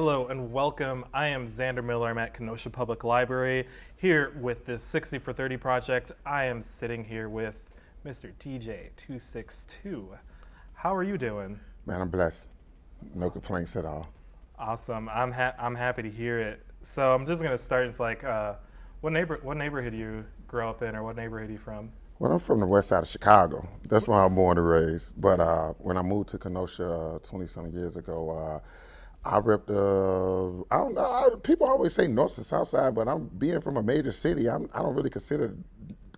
Hello and welcome. I am Xander Miller. I'm at Kenosha Public Library here with this 60 for 30 project. I am sitting here with Mr. DJ262. How are you doing? Man, I'm blessed. No complaints at all. Awesome. I'm happy to hear it. So I'm just gonna start. It's like, what neighborhood do you grow up in, or what neighborhood are you from? Well, I'm from the west side of Chicago. That's where I'm born and raised. But when I moved to Kenosha 20-something years ago, I repped, I don't know, people always say north and south side, but I'm being from a major city, I don't really consider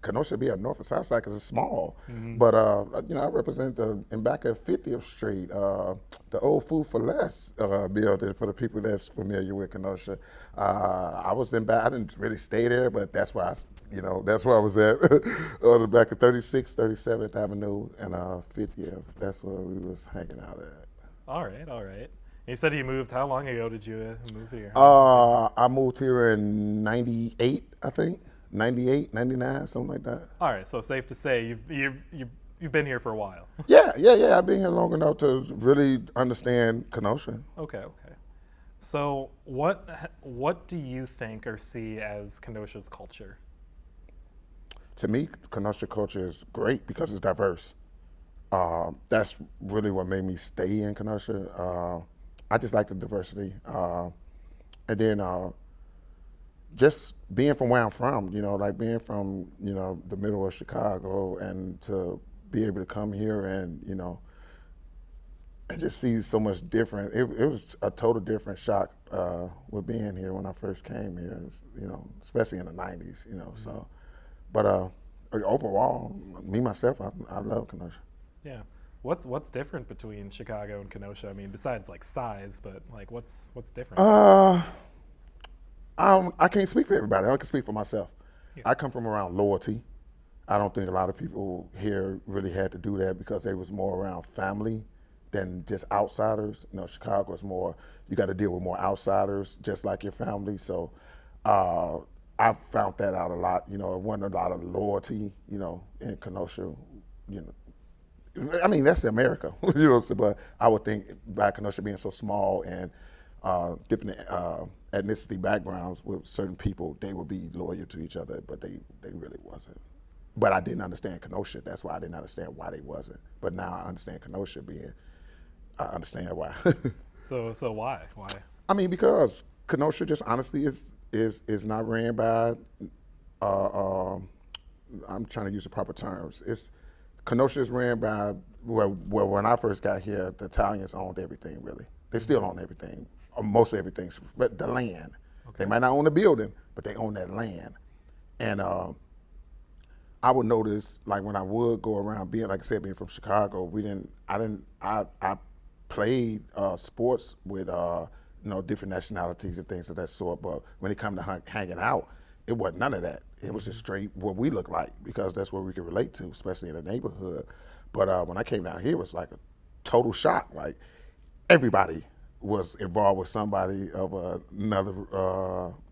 Kenosha to be a north and south side because it's small. Mm-hmm. But, I represent in back at 50th Street, the old Food for Less building for the people that's familiar with Kenosha. I was in back, I didn't really stay there, but that's where that's where I was at, on the back of 36th, 37th Avenue and 50th. That's where we was hanging out at. All right. You said you moved. How long ago did you move here? I moved here in 98, I think. 98, 99, something like that. All right, so safe to say you've been here for a while. Yeah. I've been here long enough to really understand Kenosha. Okay. So what do you think or see as Kenosha's culture? To me, Kenosha culture is great because it's diverse. That's really what made me stay in Kenosha. I just like the diversity. And then just being from where I'm from, like being from, the middle of Chicago, and to be able to come here and, and just see so much different. It was a total different shock with being here when I first came here, especially in the 90s, so. But overall, me, myself, I love Kenosha. Yeah. What's different between Chicago and Kenosha? I mean, besides like size, but like what's different? I can't speak for everybody. I can speak for myself. Yeah. I come from around loyalty. I don't think a lot of people here really had to do that because they was more around family than just outsiders. Chicago is more, you got to deal with more outsiders, just like your family. So I found that out a lot. It wasn't a lot of loyalty, in Kenosha, I mean, that's America, but I would think by Kenosha being so small and different ethnicity backgrounds with certain people, they would be loyal to each other, but they really wasn't. But I didn't understand Kenosha. That's why I didn't understand why they wasn't. But now I understand Kenosha I understand why. So why? Why? I mean, because Kenosha just honestly is not ran by, I'm trying to use the proper terms. Kenosha is ran by, well, when I first got here, the Italians owned everything, really. They still own everything, or most everything, but the land. Okay. They might not own the building, but they own that land. And I would notice, like when I would go around, being from Chicago, I played sports with, different nationalities and things of that sort, but when it come to hanging out, it wasn't none of that. It was just straight what we look like, because that's what we could relate to, especially in the neighborhood. But when I came down here, it was like a total shock. Like everybody was involved with somebody of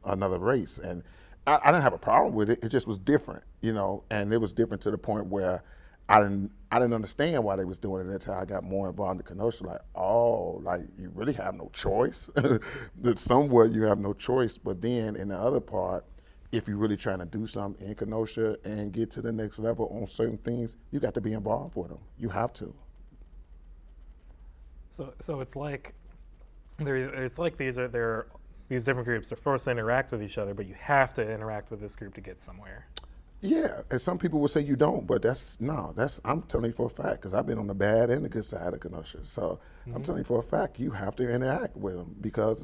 another race, and I didn't have a problem with it. It just was different, and it was different to the point where I didn't understand why they was doing it until I got more involved in Kenosha. Like you really have no choice. That somewhat you have no choice, but then in the other part, if you're really trying to do something in Kenosha and get to the next level on certain things, you got to be involved with them. You have to. So it's like these different groups are forced to interact with each other, but you have to interact with this group to get somewhere. Yeah, and some people will say you don't, but I'm telling you for a fact, because I've been on the bad and the good side of Kenosha. So I'm telling you for a fact, you have to interact with them, because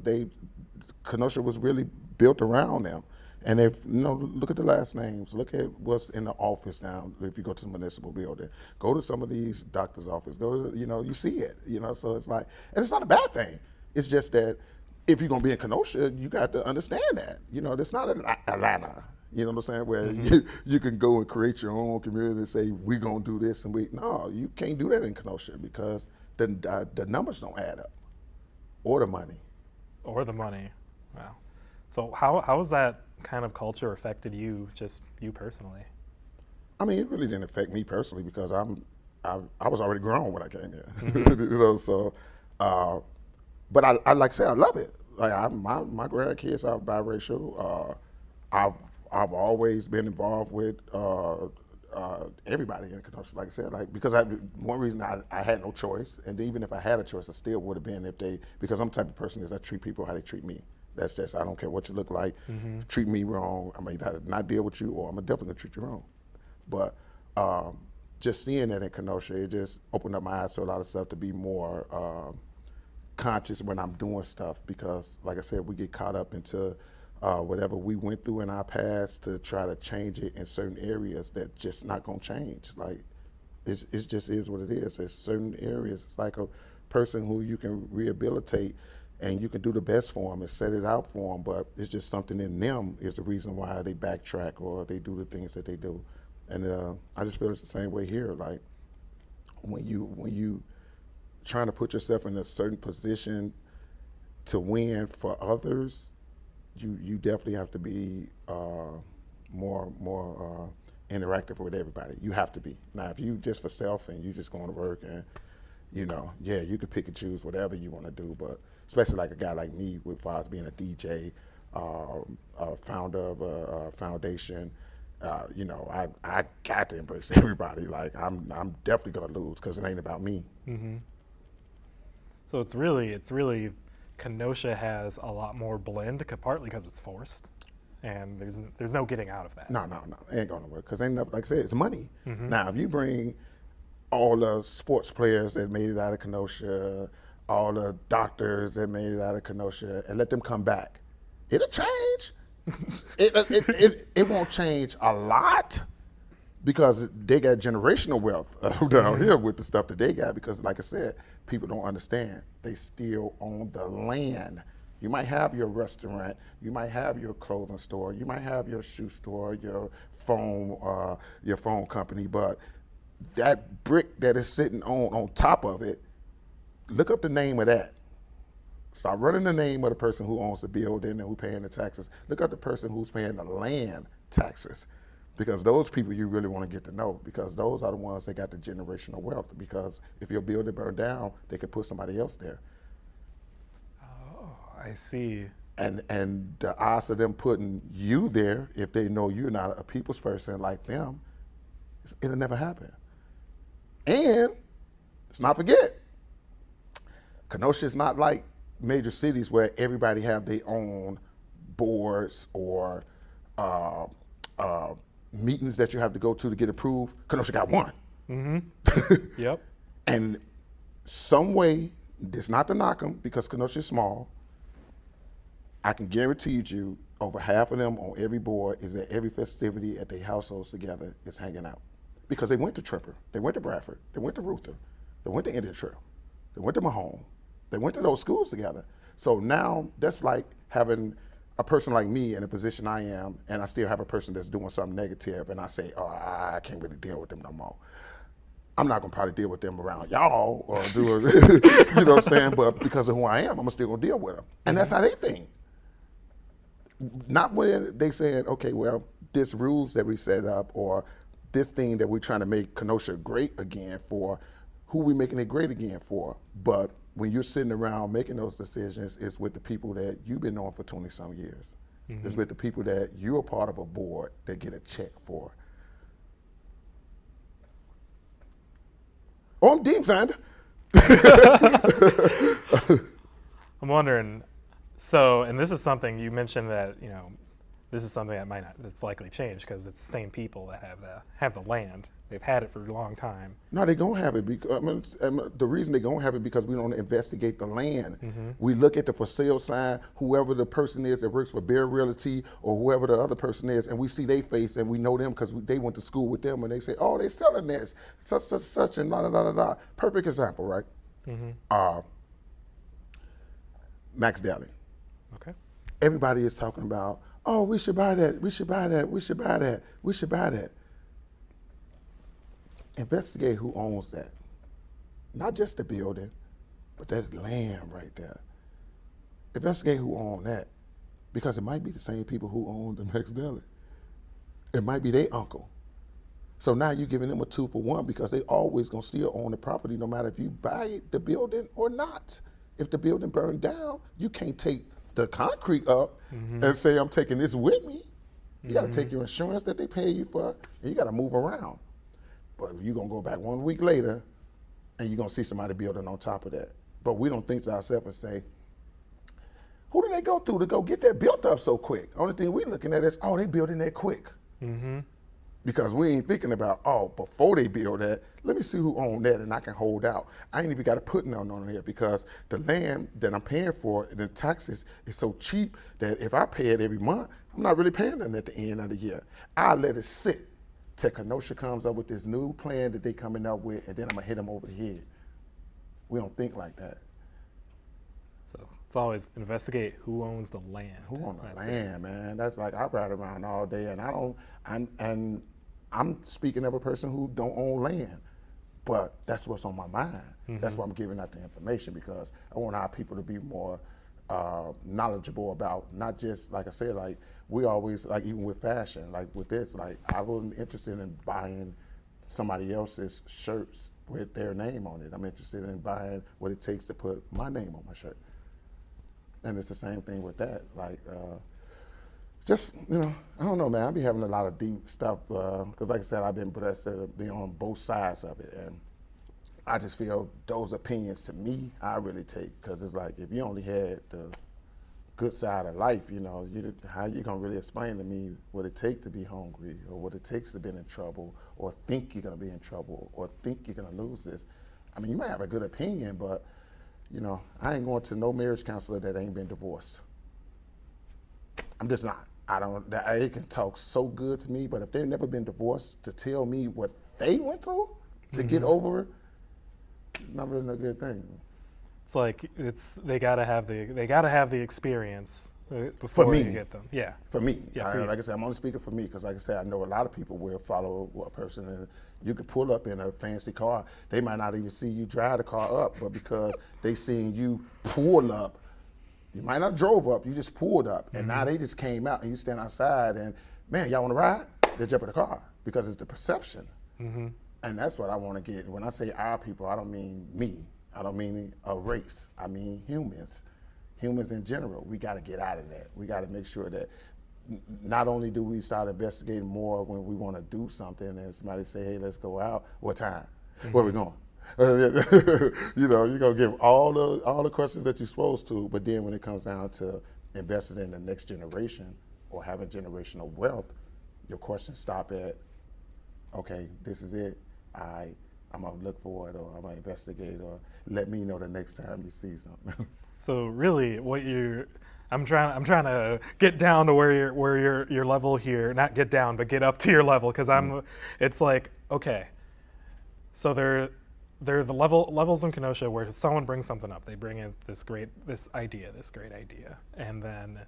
Kenosha was really built around them. And if, look at the last names, look at what's in the office now. If you go to the municipal building, go to some of these doctor's office, go to, you see it, so it's like, and it's not a bad thing. It's just that if you're going to be in Kenosha, you got to understand that, it's not Atlanta, you know what I'm saying, where you can go and create your own community and say, we're going to do this, no, you can't do that in Kenosha, because the numbers don't add up, or the money. Wow. So how has that kind of culture affected you personally? I mean, it really didn't affect me personally, because I was already grown when I came here. So but I like I said, I love it. like my grandkids are biracial. I've always been involved with everybody in Kenosha, like I said, like because one reason I had no choice, and even if I had a choice, I still would have been because I'm the type of person is I treat people how they treat me. That's just I don't care what you look like, treat me wrong. I may not deal with you, or I'm definitely gonna treat you wrong. But just seeing that in Kenosha, it just opened up my eyes to a lot of stuff to be more conscious when I'm doing stuff because, like I said, we get caught up into whatever we went through in our past to try to change it in certain areas that just not gonna change. Like it just is what it is. There's certain areas. It's like a person who you can rehabilitate and you can do the best for them and set it out for them, but it's just something in them is the reason why they backtrack or they do the things that they do. And I just feel it's the same way here. Like when you trying to put yourself in a certain position to win for others, you definitely have to be more interactive with everybody. You have to be. Now, if you just for self and you just going to work and you could pick and choose whatever you want to do, but especially like a guy like me, with far as being a DJ, a founder of a foundation, I got to embrace everybody. Like I'm definitely gonna lose because it ain't about me. Mm-hmm. So it's really Kenosha has a lot more blend, partly because it's forced, and there's no getting out of that. No, it ain't gonna work because ain't enough. Like I said, it's money. Now, if you bring all the sports players that made it out of Kenosha, all the doctors that made it out of Kenosha, and let them come back, it'll change. It won't change a lot because they got generational wealth down here with the stuff that they got because, like I said, people don't understand. They still own the land. You might have your restaurant, you might have your clothing store, you might have your shoe store, your phone company, but that brick that is sitting on top of it, look up the name of that. Start running the name of the person who owns the building and who's paying the taxes. Look up the person who's paying the land taxes, because those people you really want to get to know, because those are the ones that got the generational wealth. Because if your building burned down, they could put somebody else there. Oh, I see. And the odds of them putting you there, if they know you're not a people's person like them, it'll never happen. And let's not forget, Kenosha is not like major cities where everybody have their own boards or meetings that you have to go to get approved. Kenosha got one. Yep. And some way, it's not to knock them because Kenosha is small, I can guarantee you over half of them on every board is at every festivity at their households together is hanging out. Because they went to Tripper, they went to Bradford, they went to Ruther, they went to Indian Trail, they went to Mahone, they went to those schools together. So now that's like having a person like me in a position I am, and I still have a person that's doing something negative, and I say, oh, I can't really deal with them no more. I'm not gonna probably deal with them around y'all or do it, you know what I'm saying? But because of who I am, I'm still gonna deal with them. And that's how they think. Not when they saying, okay, well, this rules that we set up or this thing that we're trying to make Kenosha great again for, who we making it great again for. But when you're sitting around making those decisions, it's with the people that you've been on for 20-some years. It's with the people that you're a part of a board that get a check for. Oh, I'm deep, Xander. I'm wondering, so, and this is something you mentioned that, this is something that that's likely change because it's the same people that have the land. They've had it for a long time. No, they're going to have it. Because, the reason they're going to have it because we don't investigate the land. We look at the for sale sign, whoever the person is that works for Bear Realty or whoever the other person is, and we see their face and we know them because they went to school with them and they say, oh, they're selling this, such, and da. Perfect example, right? Max Deli. Okay. Everybody is talking about, oh, we should buy that, we should buy that, we should buy that, we should buy that. Investigate who owns that. Not just the building, but that land right there. Investigate who owns that, because it might be the same people who own the Max Deli. It might be their uncle. So now you're giving them a 2-for-1 because they always gonna still own the property no matter if you buy the building or not. If the building burned down, you can't take the concrete up and say, I'm taking this with me. You got to take your insurance that they pay you for, and you got to move around. But you're going to go back 1 week later, and you're going to see somebody building on top of that. But we don't think to ourselves and say, who do they go through to go get that built up so quick? Only thing we're looking at is, oh, they building that quick. Because we ain't thinking about, oh, before they build that, let me see who own that and I can hold out. I ain't even got to put nothing on here because the land that I'm paying for and the taxes is so cheap that if I pay it every month, I'm not really paying nothing at the end of the year. I let it sit till Kenosha comes up with this new plan that they coming up with, and then I'm gonna hit them over the head. We don't think like that. So it's always investigate who owns the land. Who owns the land, man? That's like I ride around all day, and I'm speaking of a person who don't own land, but that's what's on my mind. That's why I'm giving out the information, because I want our people to be more knowledgeable about not just, like I said, like we always, like even with fashion, like with this, like I wasn't interested in buying somebody else's shirts with their name on it. I'm interested in buying what it takes to put my name on my shirt. And it's the same thing with that. Like, just, I don't know, man. I be having a lot of deep stuff because, like I said, I've been blessed to be on both sides of it. And I just feel those opinions, to me, I really take, because it's like if you only had the good side of life, how you gonna really explain to me what it takes to be hungry, or what it takes to be in trouble, or think you're gonna be in trouble, or think you're gonna lose this? I mean, you might have a good opinion, but I ain't going to no marriage counselor that ain't been divorced. I'm just not. It can talk so good to me, but if they've never been divorced, to tell me what they went through to get over it, not really a good thing. It's like they gotta have the experience before you get them. Yeah. For me. Yeah. For you. Like I said, I'm only speaking for me because, like I said, I know a lot of people will follow a person, and you could pull up in a fancy car. They might not even see you drive the car up, but because they seen you pull up, you might not drove up, you just pulled up, and now they just came out and you stand outside and, man, y'all want to ride? They jump in the car because it's the perception. And that's what I want to get. When I say our people, I don't mean me. I don't mean a race. I mean humans. Humans in general. We got to get out of that. We got to make sure that not only do we start investigating more when we want to do something and somebody say, hey, let's go out. What time? Where we going? You're going to give all the questions that you're supposed to, but then when it comes down to investing in the next generation or having generational wealth, your questions stop at, okay, this is it. I'm gonna look for it, or I'm gonna investigate, or let me know the next time you see something. So really, I'm trying to get down to where your level here, not get down, but get up to your level, because it's like, okay, so they're the levels in Kenosha where someone brings something up, they bring in this great idea, and then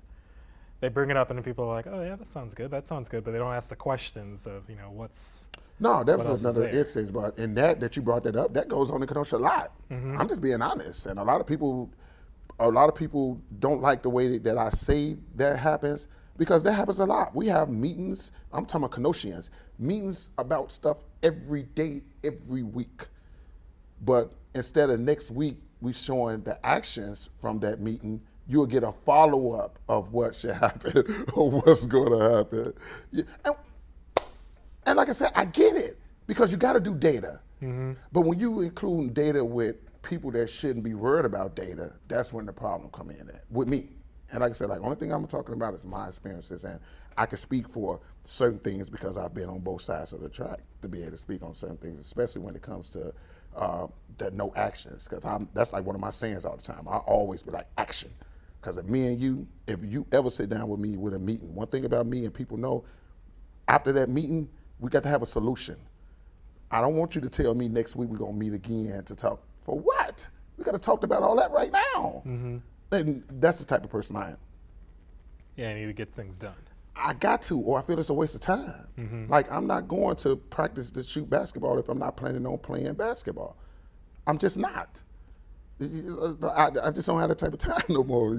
they bring it up, and then people are like, oh yeah, that sounds good, but they don't ask the questions of what's. No, that was another instance, but in that you brought that up, that goes on in Kenosha a lot. I'm just being honest, and a lot of people don't like the way that I say that happens, because that happens a lot. We have meetings, I'm talking about Kenosians, meetings about stuff every day, every week. But instead of next week, we showing the actions from that meeting, you'll get a follow-up of what should happen or what's going to happen. Yeah. And like I said, I get it, because you got to do data. But when you include data with people that shouldn't be worried about data, that's when the problem come in with me. And like I said, only thing I'm talking about is my experiences, and I can speak for certain things because I've been on both sides of the track to be able to speak on certain things, especially when it comes to the no actions, because that's like one of my sayings all the time. I always be like, action. Because if you ever sit down with me with a meeting, one thing about me, and people know, after that meeting, we got to have a solution. I don't want you to tell me next week we're going to meet again to talk. For what? We got to talk about all that right now. And that's the type of person I am. Yeah, I need to get things done. I got to, or I feel it's a waste of time. Like, I'm not going to practice to shoot basketball if I'm not planning on playing basketball. I'm just not. I just don't have that type of time no more.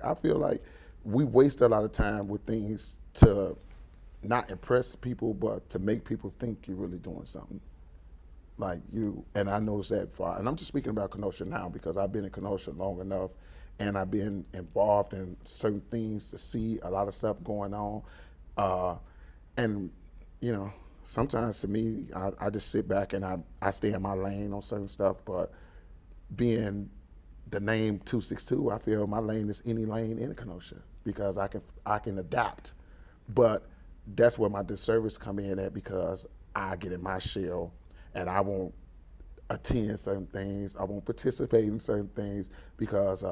I feel like we waste a lot of time with things to not impress people, but to make people think you're really doing something. And I noticed that and I'm just speaking about Kenosha now because I've been in Kenosha long enough, and I've been involved in certain things to see a lot of stuff going on. And, you know, sometimes to me, I just sit back and I stay in my lane on certain stuff, but being the name 262, I feel my lane is any lane in Kenosha because I can adapt. But that's where my disservice come in at because I get in my shell and I won't attend certain things. I won't participate in certain things because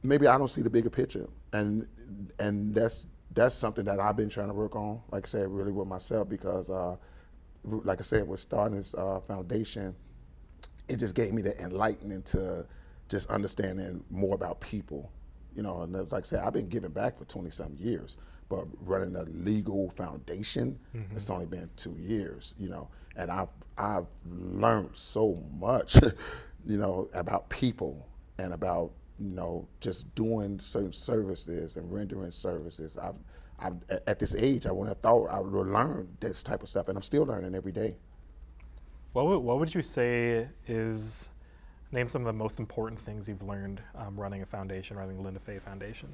maybe I don't see the bigger picture. And that's something that I've been trying to work on, like I said, really with myself because like I said, with starting this foundation, it just gave me the enlightenment to just understanding more about people. You know, and like I said, I've been giving back for 20-something years, but running a legal foundation, it's only been 2 years, you know, and I've learned so much, you know, about people and about, you know, just doing certain services and rendering services. I've at this age, I wouldn't have thought I would learn this type of stuff, and I'm still learning every day. What would you say is, name some of the most important things you've learned running a foundation, running Linda Fay Foundation?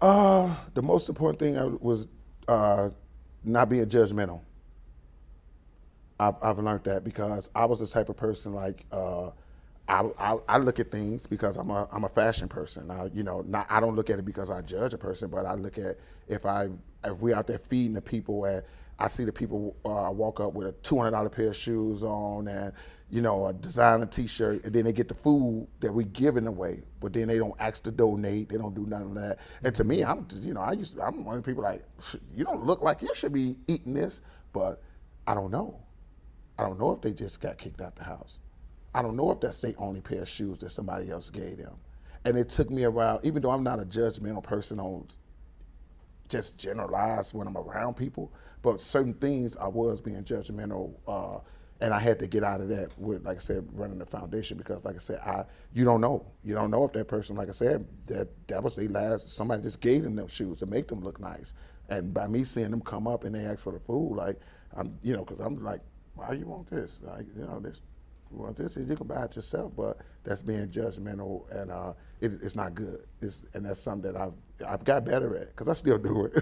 The most important thing was not being judgmental. I've learned that because I was the type of person like I look at things because I'm a fashion person. I don't look at it because I judge a person, but I look at if we out there feeding the people I see the people walk up with a $200 pair of shoes on and, you know, a designer T-shirt, and then they get the food that we giving away, but then they don't ask to donate. They don't do none of that. And to me, I'm one of the people like, you don't look like you should be eating this, but I don't know. I don't know if they just got kicked out the house. I don't know if that's their only pair of shoes that somebody else gave them. And it took me a while, even though I'm not a judgmental person on just generalized when I'm around people, but certain things I was being judgmental, and I had to get out of that with, like I said, running the foundation because, like I said, you don't know if that person, like I said, that was their last. Somebody just gave them shoes to make them look nice, and by me seeing them come up and they ask for the food, like because I'm like, why you want this? Like, this. You want this? You can buy it yourself, but that's being judgmental, and it's not good. And that's something that I've got better at because I still do it.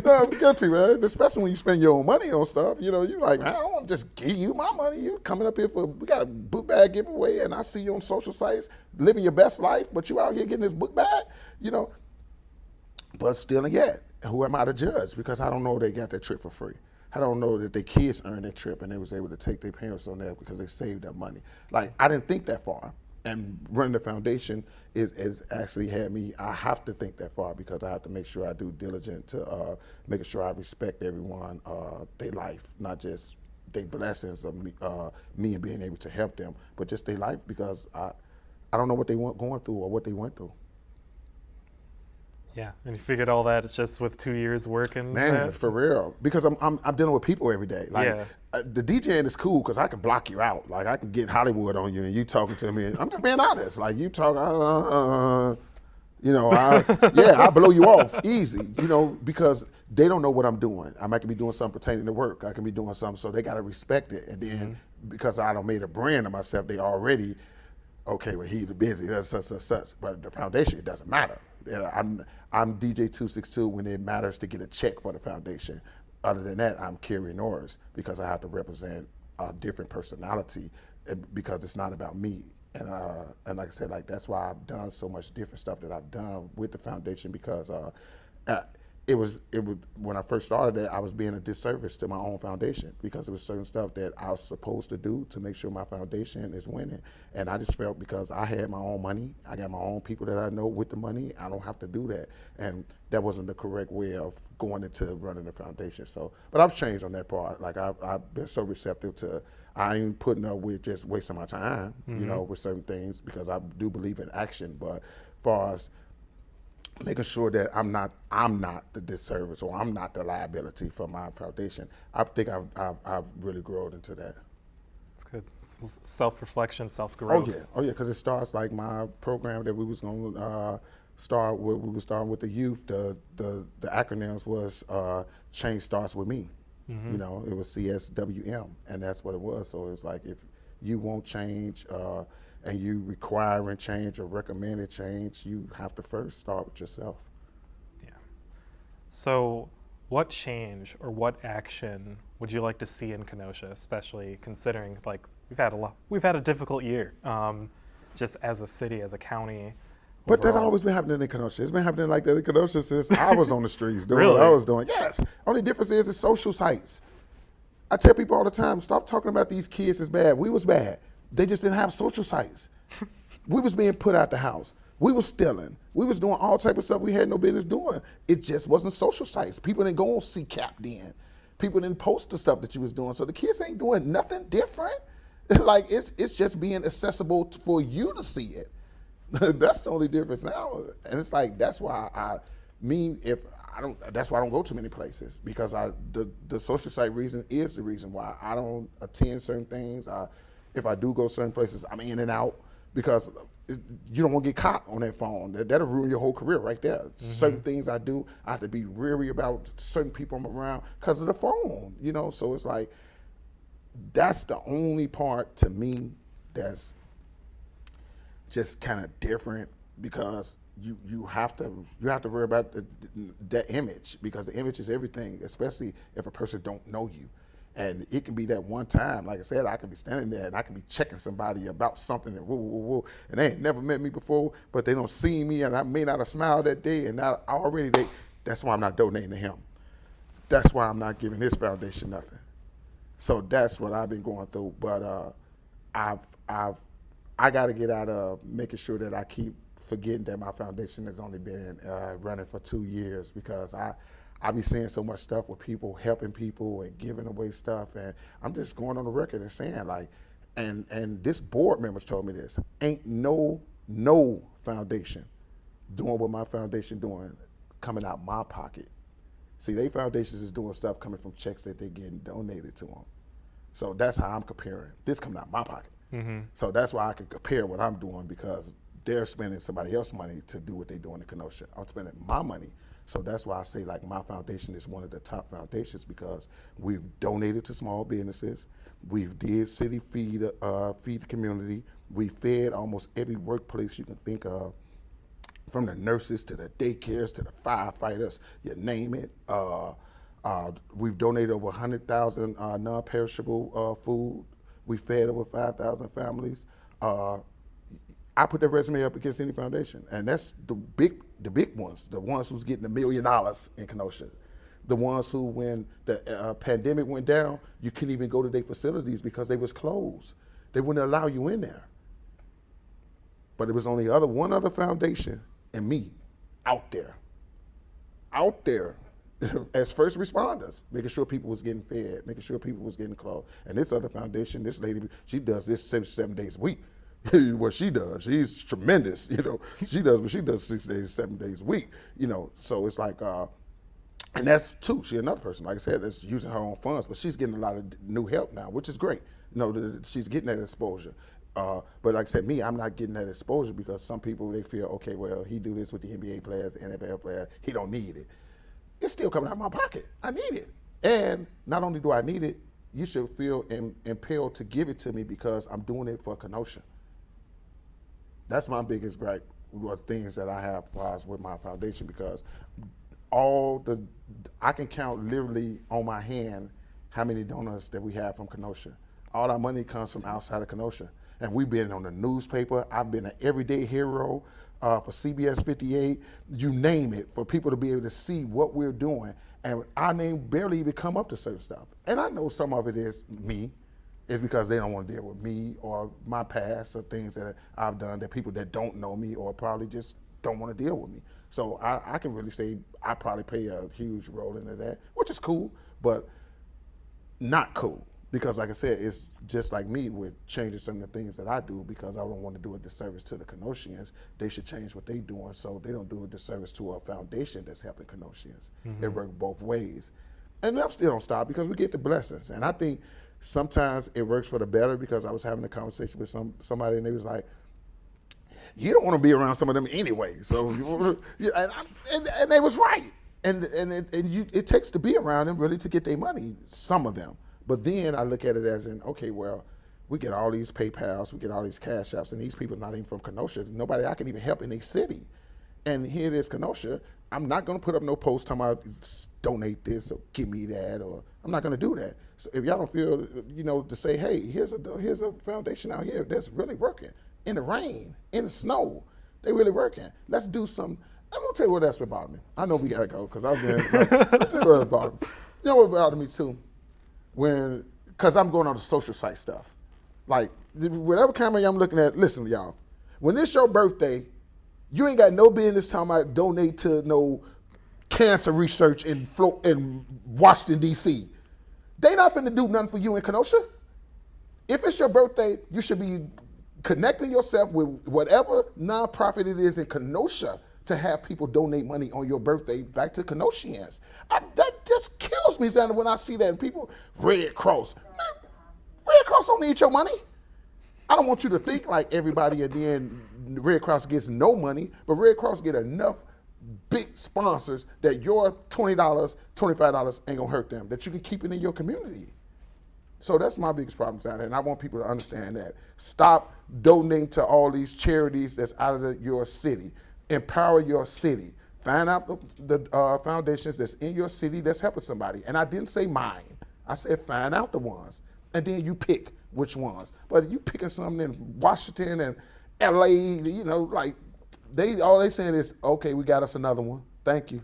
I'm guilty, man. Especially when you spend your own money on stuff. You're like, man, I don't want to just give you my money. You coming up here we got a book bag giveaway, and I see you on social sites living your best life, but you out here getting this book bag, But still, yet, who am I to judge? Because I don't know they got that trip for free. I don't know that their kids earned that trip and they was able to take their parents on that because they saved that money. Like, I didn't think that far. And running the foundation is actually had me, I have to think that far because I have to make sure I do diligent to making sure I respect everyone, their life, not just their blessings of me and being able to help them, but just their life because I don't know what they going through or what they went through. Yeah, and you figured all that just with 2 years working. Man, for real, because I'm dealing with people every day. Like the DJing is cool because I can block you out. Like I can get Hollywood on you and you talking to me. And I'm just being honest. Like you talk, I blow you off easy. Because they don't know what I'm doing. I might be doing something pertaining to work. I can be doing something, so they gotta respect it. And then because I done made a brand of myself, they already well, he's busy. That's such. But the foundation, it doesn't matter. I'm DJ 262 when it matters to get a check for the foundation. Other than that, I'm Kerry Norris because I have to represent a different personality because it's not about me. And like I said, like that's why I've done so much different stuff that I've done with the foundation because it was when I first started it, I was being a disservice to my own foundation because it was certain stuff that I was supposed to do to make sure my foundation is winning. And I just felt because I had my own money, I got my own people that I know with the money, I don't have to do that. And that wasn't the correct way of going into running the foundation. So, but I've changed on that part. Like I've been so receptive to, I ain't putting up with just wasting my time, with certain things because I do believe in action. But as far as making sure that I'm not the disservice or I'm not the liability for my foundation. I think I've really grown into that. It's good. It's self-reflection, self-growth. Oh yeah, because it starts like my program that we was going to start with. We were starting with the youth. The acronyms was change starts with me. It was CSWM, and that's what it was. So it's like if you won't change, and you requiring change or recommending change, you have to first start with yourself. Yeah. So, what change or what action would you like to see in Kenosha, especially considering like we've had a difficult year, just as a city, as a county. But that overall. always been happening in Kenosha. It's been happening like that in Kenosha since I was on the streets doing what I Really? was doing. Yes. Only difference is it's social sites. I tell people all the time, stop talking about these kids as bad. We was bad. They just didn't have social sites. We was being put out the house. We was stealing. We was doing all type of stuff we had no business doing. It just wasn't social sites. People didn't go on CCAP then. People didn't post the stuff that you was doing. So the kids ain't doing nothing different. Like it's just being accessible for you to see it. That's the only difference now. And it's like that's why that's why I don't go to many places, because the social site reason is the reason why I don't attend certain things. If I do go certain places, I'm in and out, because you don't want to get caught on that phone. That'll ruin your whole career right there. Mm-hmm. Certain things I do, I have to be weary about certain people I'm around because of the phone, So it's like, that's the only part to me that's just kind of different, because you have to worry about that image, because the image is everything, especially if a person don't know you. And it can be that one time, like I said, I can be standing there and I can be checking somebody about something and whoa, and they ain't never met me before, but they don't see me, and I may not have smiled that day, and now that's why I'm not donating to him. That's why I'm not giving his foundation nothing. So that's what I've been going through. But I got to get out of making sure that I keep forgetting that my foundation has only been running for 2 years, because I be seeing so much stuff with people helping people and giving away stuff, and I'm just going on the record and saying, like, and this board members told me this, ain't no foundation doing what my foundation doing coming out my pocket. See, they foundations is doing stuff coming from checks that they getting donated to them. So that's how I'm comparing this coming out my pocket. Mm-hmm. So that's why I can compare what I'm doing, because they're spending somebody else's money to do what they're doing in Kenosha. I'm spending my money. So that's why I say, like, my foundation is one of the top foundations, because we've donated to small businesses. We've did city feed the community. We fed almost every workplace you can think of, from the nurses to the daycares to the firefighters, you name it. We've donated over 100,000 non-perishable food. We fed over 5,000 families. I put that resume up against any foundation, and that's the big ones, the ones who's getting $1 million in Kenosha, the ones who, when the pandemic went down, you couldn't even go to their facilities because they was closed. They wouldn't allow you in there. But it was only one other foundation and me out there as first responders, making sure people was getting fed, making sure people was getting clothed. And this other foundation, this lady, she does this 7 days a week. What she does, she's tremendous, She does what she does 6 days, 7 days a week, So it's like, and that's two. She's another person, like I said, that's using her own funds, but she's getting a lot of new help now, which is great. She's getting that exposure. But like I said, I'm not getting that exposure because some people, they feel, okay, well, he do this with the NBA players, the NFL players, he don't need it. It's still coming out of my pocket. I need it. And not only do I need it, you should feel impelled to give it to me because I'm doing it for Kenosha. That's my biggest gripe with things that I have with my foundation, because I can count literally on my hand how many donors that we have from Kenosha. All our money comes from outside of Kenosha. And we've been on the newspaper. I've been an everyday hero for CBS 58, you name it, for people to be able to see what we're doing. And our name barely even come up to certain stuff. And I know some of it is me. It's because they don't want to deal with me or my past or things that I've done that people that don't know me or probably just don't want to deal with me. So I can really say I probably play a huge role into that, which is cool, but not cool. Because like I said, it's just like me with changing some of the things that I do, because I don't want to do a disservice to the Kenosians. They should change what they're doing so they don't do a disservice to a foundation that's helping Kenosians. Mm-hmm. It works both ways. And that still don't stop because we get the blessings. And I think sometimes it works for the better, because I was having a conversation with somebody and they was like, you don't want to be around some of them anyway. So, and they was right. And it takes to be around them really to get their money, some of them. But then I look at it as in, okay, well, We get all these PayPals, we get all these Cash Apps, and these people not even from Kenosha. Nobody I can even help in their city. And here it is, Kenosha. I'm not going to put up no post talking about donate this or give me that, or I'm not going to do that. So if y'all don't feel, to say, hey, here's a foundation out here that's really working in the rain, in the snow, they really working. Let's do some. I'm going to tell you what else bothered me. I know we got to go because I've been. I'll tell you what bothered me. You know what bothered me too, because I'm going on the social site stuff. Like whatever camera I'm looking at, listen, y'all. When it's your birthday, you ain't got no business talking about donate to no cancer research in Washington, D.C. They not finna do nothing for you in Kenosha. If it's your birthday, you should be connecting yourself with whatever nonprofit it is in Kenosha to have people donate money on your birthday back to Kenoshians. That just kills me, Xander, when I see that. And people, Red Cross. Man, Red Cross don't need your money. I don't want you to think like everybody at the end, Red Cross gets no money, but Red Cross get enough big sponsors that your $20, $25 ain't gonna hurt them, that you can keep it in your community. So that's my biggest problem, Xander, and I want people to understand that. Stop donating to all these charities that's out of your city. Empower your city. Find out the foundations that's in your city that's helping somebody. And I didn't say mine. I said find out the ones. And then you pick which ones. But you picking something in Washington and LA, like all they saying is, okay, we got us another one. Thank you.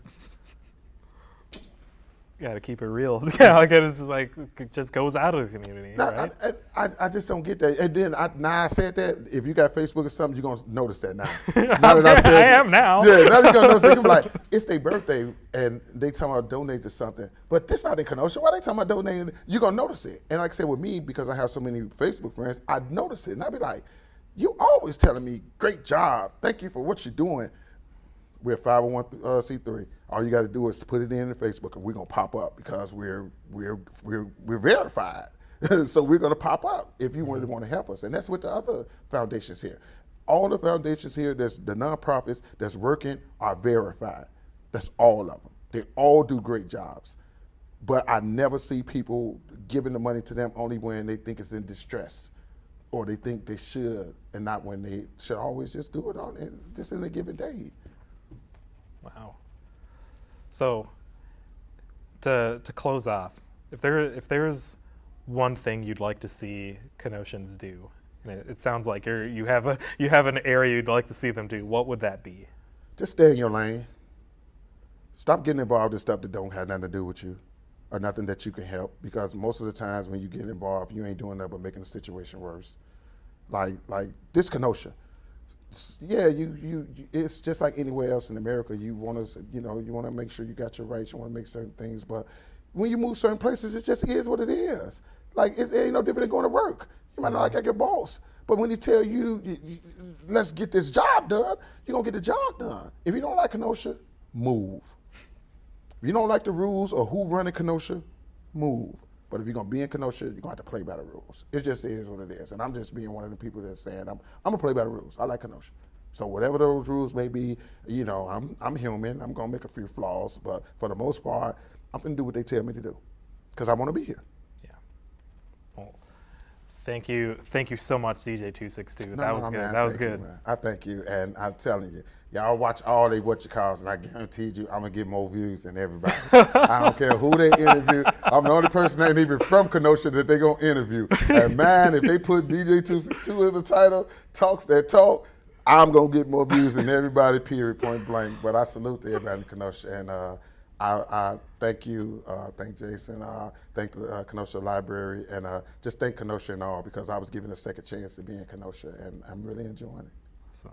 Got to keep it real. Yeah, I guess it's like it just goes out of the community, right? I just don't get that. And then now I said that, if you got Facebook or something, you're gonna notice that now. I am now. Yeah, now you're gonna notice it. You're like, it's their birthday and they talking about donate to something, but this not in Kenosha. Why they talking about donating? You're gonna notice it. And like I said, with me, because I have so many Facebook friends, I notice it, and I be like, you always telling me, great job, thank you for what you're doing. We're 501c3. All you got to do is to put it in the Facebook, and we're gonna pop up because we're verified. So we're gonna pop up if you really want to help us, and that's with the other foundations here. All the foundations here, that's the nonprofits that's working, are verified. That's all of them. They all do great jobs, but I never see people giving the money to them only when they think it's in distress, or they think they should, and not when they should always just do it just in a given day. Wow. So, to close off, if there's one thing you'd like to see Kenoshans do, and it sounds like you have an area you'd like to see them do, what would that be? Just stay in your lane. Stop getting involved in stuff that don't have nothing to do with you, or nothing that you can help. Because most of the times when you get involved, you ain't doing nothing but making the situation worse. Like this Kenosha. Yeah, you it's just like anywhere else in America. You want to make sure you got your rights. You want to make certain things, but when you move certain places, it just is what it is. Like it ain't no different than going to work. You might not like your boss, but when he tell you, let's get this job done, you're gonna get the job done. If you don't like Kenosha, move. If you don't like the rules or who running Kenosha, move. But if you're gonna be in Kenosha, you're gonna have to play by the rules. It just is what it is. And I'm just being one of the people that's saying, I'm gonna play by the rules. I like Kenosha. So whatever those rules may be, I'm human. I'm gonna make a few flaws, but for the most part, I'm gonna do what they tell me to do, because I wanna be here. Yeah. Well, thank you so much, DJ262. That was good. Man, that was good. You, I thank you, and I'm telling you, y'all watch all they what you calls, and I guaranteed you, I'm gonna get more views than everybody. I don't care who they interview. I'm the only person that ain't even from Kenosha that they gonna interview. And man, if they put DJ262 in the title, talks that talk, I'm gonna get more views than everybody. Period. Point blank. But I salute to everybody in Kenosha, and I thank you, thank Jason, thank the Kenosha Library, and just thank Kenosha and all, because I was given a second chance to be in Kenosha, and I'm really enjoying it. Awesome.